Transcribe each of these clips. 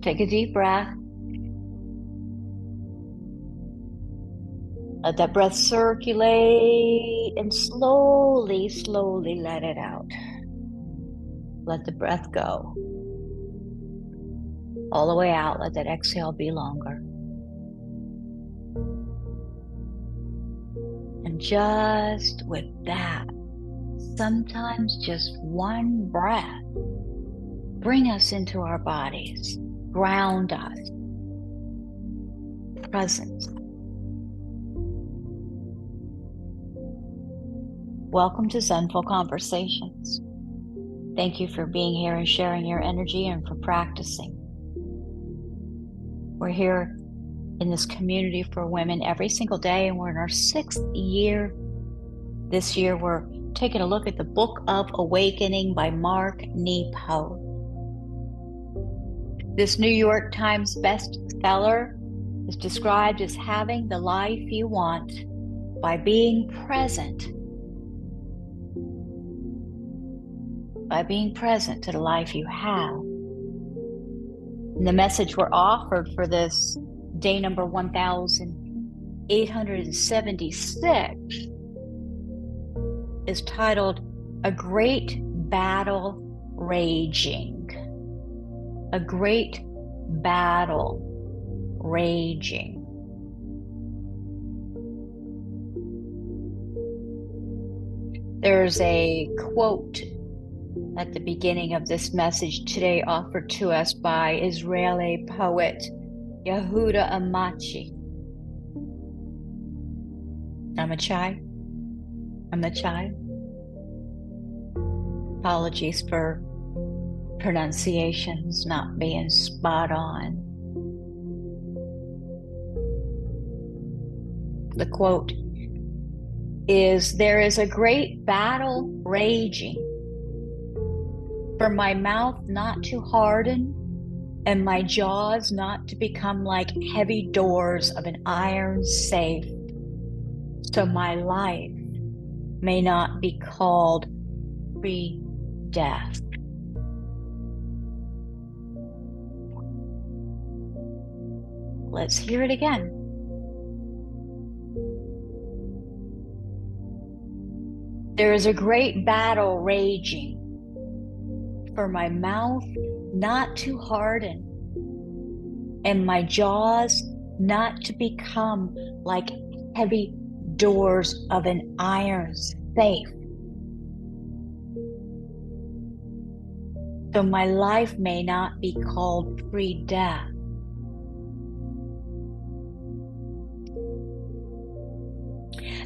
Take a deep breath. Let that breath circulate and slowly, slowly let it out. Let the breath go. All the way out, let that exhale be longer. And just with that, sometimes just one breath, bring us into our bodies, ground us, present. Welcome to Zenful Conversations. Thank you for being here and sharing your energy and for practicing. We're here in this community for women every single day, and we're in our 6th year. This year, we're taking a look at the Book of Awakening by Mark Nepo. This New York Times bestseller is described as having the life you want by being present. By being present to the life you have. And the message we're offered for this day number 1876 is titled A Great Battle Raging. A Great Battle Raging. There's a quote at the beginning of this message today offered to us by Israeli poet Yehuda Amachi. Amachai? Apologies for pronunciations not being spot on. The quote is, "There is a great battle raging. For my mouth not to harden, and my jaws not to become like heavy doors of an iron safe, so my life may not be called pre-death." Let's hear it again. There is a great battle raging. For my mouth not to harden, and my jaws not to become like heavy doors of an iron safe, so my life may not be called pre-death.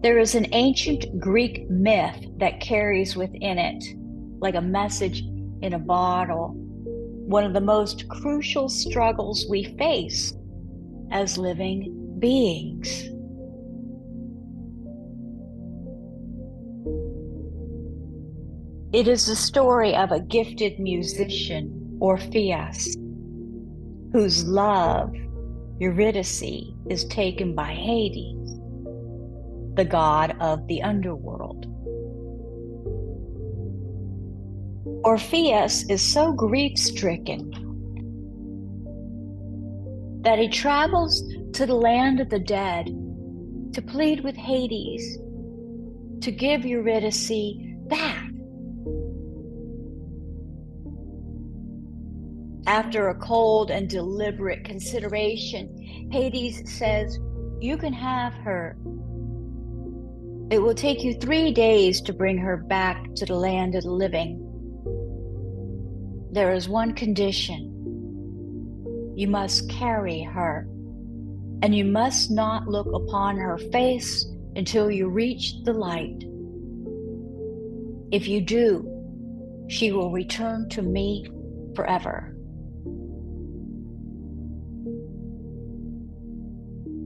There is an ancient Greek myth that carries within it, like a message in a bottle, one of the most crucial struggles we face as living beings. It is the story of a gifted musician, Orpheus, whose love, Eurydice, is taken by Hades, the god of the underworld. Orpheus is so grief-stricken that he travels to the land of the dead to plead with Hades to give Eurydice back. After a cold and deliberate consideration, Hades says, "You can have her. It will take you 3 days to bring her back to the land of the living. There is one condition. You must carry her, and you must not look upon her face until you reach the light. If you do, she will return to me forever."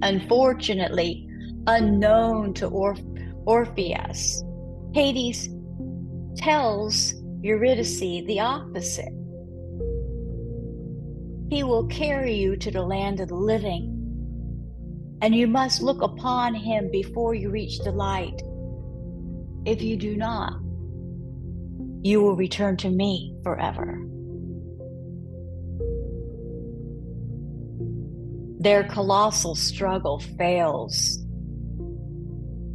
Unfortunately, unknown to Orpheus, Hades tells Eurydice the opposite. He will carry you to the land of the living, and you must look upon him before you reach the light. If you do not, you will return to me forever. their colossal struggle fails,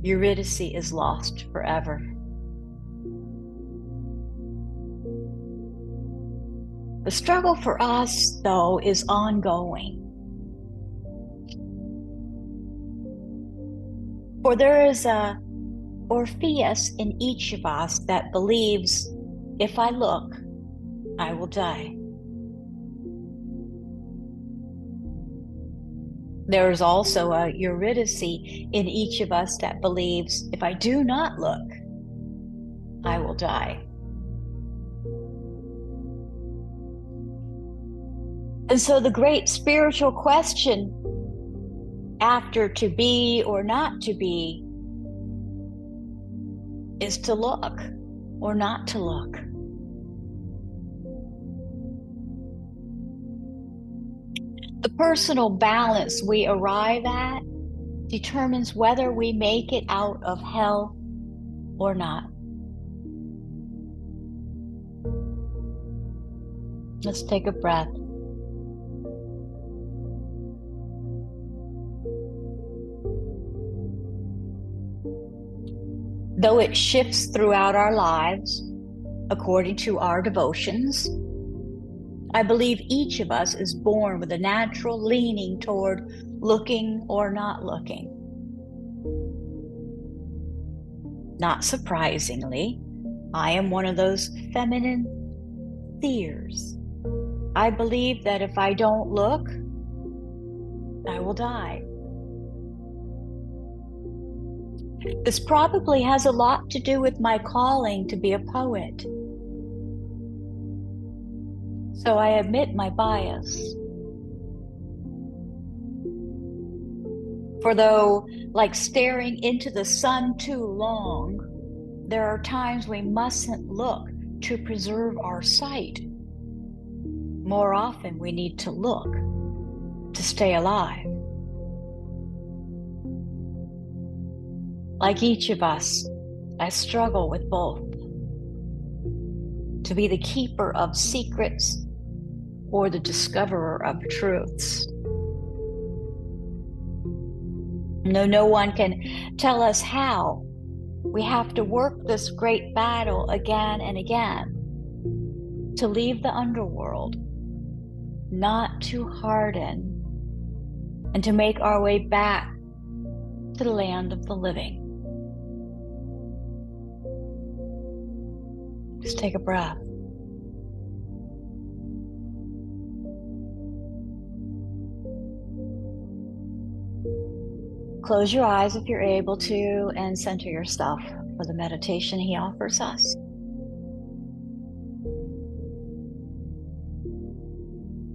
Eurydice is lost forever. The struggle for us, though, is ongoing. For there is a Orpheus in each of us that believes, if I look, I will die. There is also a Eurydice in each of us that believes, if I do not look, I will die. And so the great spiritual question after to be or not to be is to look or not to look. The personal balance we arrive at determines whether we make it out of hell or not. Let's take a breath. Though it shifts throughout our lives, according to our devotions, I believe each of us is born with a natural leaning toward looking or not looking. Not surprisingly, I am one of those feminine seers. I believe that if I don't look, I will die. This probably has a lot to do with my calling to be a poet. So I admit my bias. For though, like staring into the sun too long, there are times we mustn't look to preserve our sight. More often we need to look to stay alive. Like each of us, I struggle with both. To be the keeper of secrets or the discoverer of truths. No one can tell us how. We have to work this great battle again and again to leave the underworld, not to harden, and to make our way back to the land of the living. Just take a breath. Close your eyes if you're able to and center yourself for the meditation he offers us.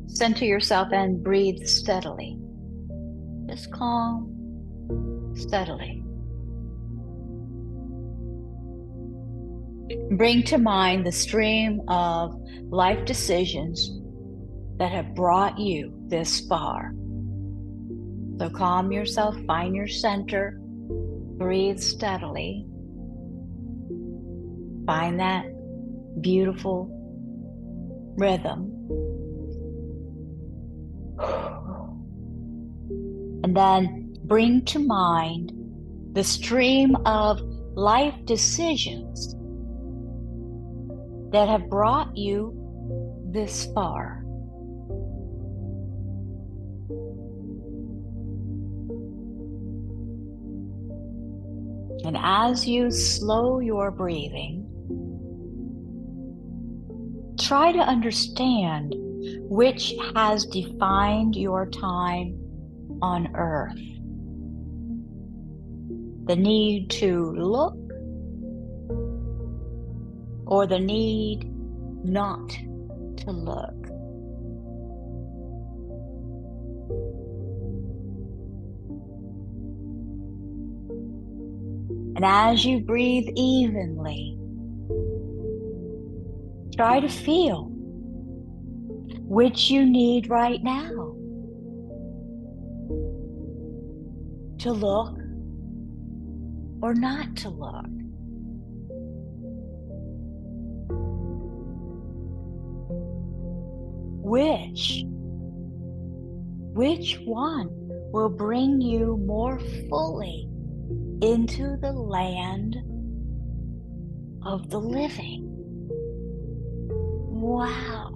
Center yourself and breathe steadily. Just calm, steadily. Bring to mind the stream of life decisions that have brought you this far. So calm yourself, find your center, breathe steadily. Find that beautiful rhythm. And then bring to mind the stream of life decisions that have brought you this far. And as you slow your breathing, try to understand which has defined your time on earth. The need to look or the need not to look. And as you breathe evenly, try to feel which you need right now. To look or not to look. Which Which one will bring you more fully into the land of the living? Wow.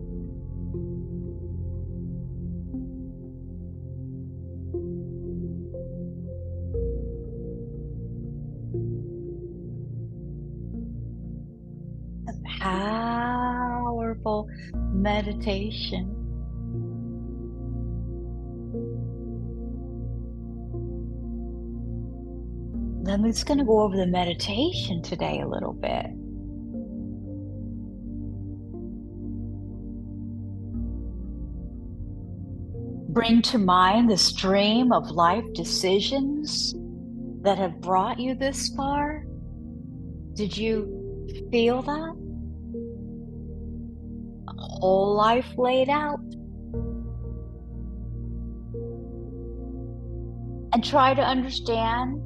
A powerful meditation. Then it's going to go over the meditation today a little bit. Bring to mind the stream of life decisions that have brought you this far. Did you feel that? A whole life laid out. And try to understand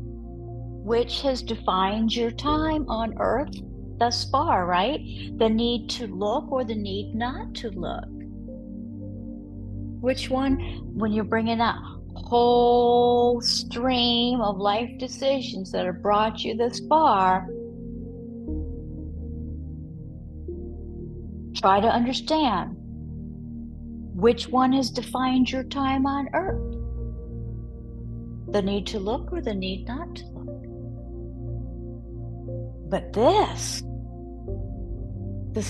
which has defined your time on earth thus far, right? The need to look or the need not to look. Which one, when you're bringing that whole stream of life decisions that have brought you this far, try to understand which one has defined your time on earth. The need to look or the need not to look. But this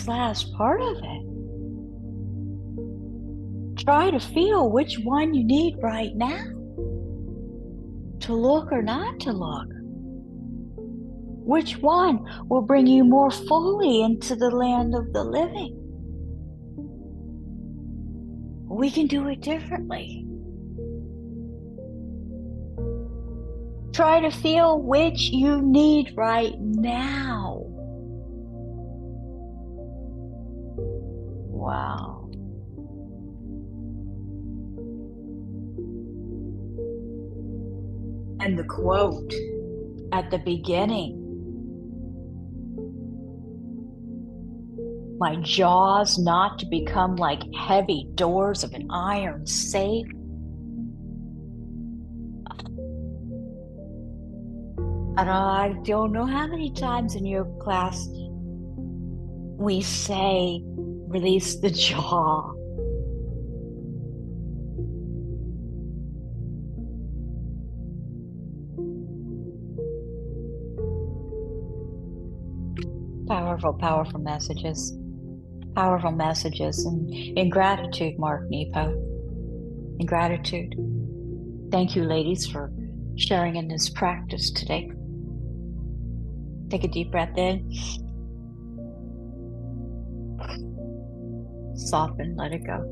last part of it, try to feel which one you need right now, to look or not to look. Which one will bring you more fully into the land of the living? We can do it differently. Try to feel which you need right now. Wow. And the quote at the beginning, my jaws not to become like heavy doors of an iron safe. And I don't know how many times in your class we say, release the jaw. Powerful, powerful messages. Powerful messages. And in gratitude, Mark Nepo. In gratitude. Thank you, ladies, for sharing in this practice today. Take a deep breath in. Soften, let it go.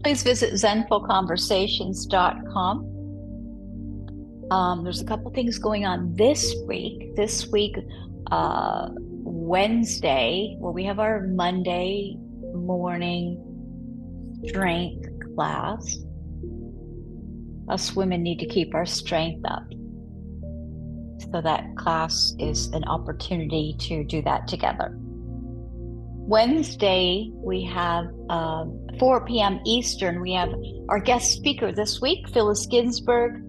Please visit zenfulconversations.com. There's a couple things going on this week. Wednesday, well, we have our Monday morning strength class. Us women need to keep our strength up. So that class is an opportunity to do that together. Wednesday, we have 4 p.m. Eastern. We have our guest speaker this week, Phyllis Ginsburg.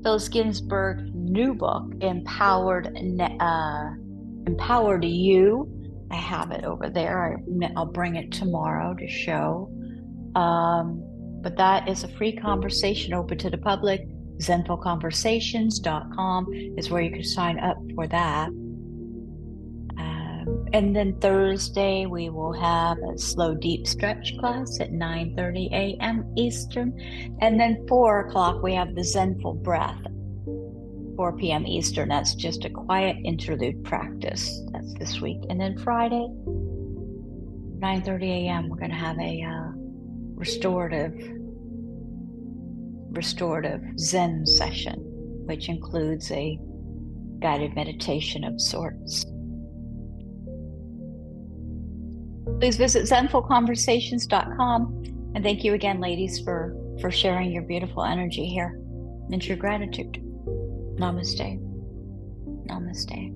Phyllis Ginsburg's new book, Empowered You. I have it over there. I'll bring it tomorrow to show. But that is a free conversation open to the public. Zenfulconversations.com is where you can sign up for that. And then Thursday, we will have a slow deep stretch class at 9:30 a.m. Eastern. And then 4 o'clock, we have the Zenful breath, 4 p.m. Eastern. That's just a quiet interlude practice. That's this week. And then Friday, 9:30 a.m., we're going to have a restorative Zen session, which includes a guided meditation of sorts. Please visit zenfulconversations.com. And thank you again, ladies, for sharing your beautiful energy here and your gratitude. Namaste. Namaste.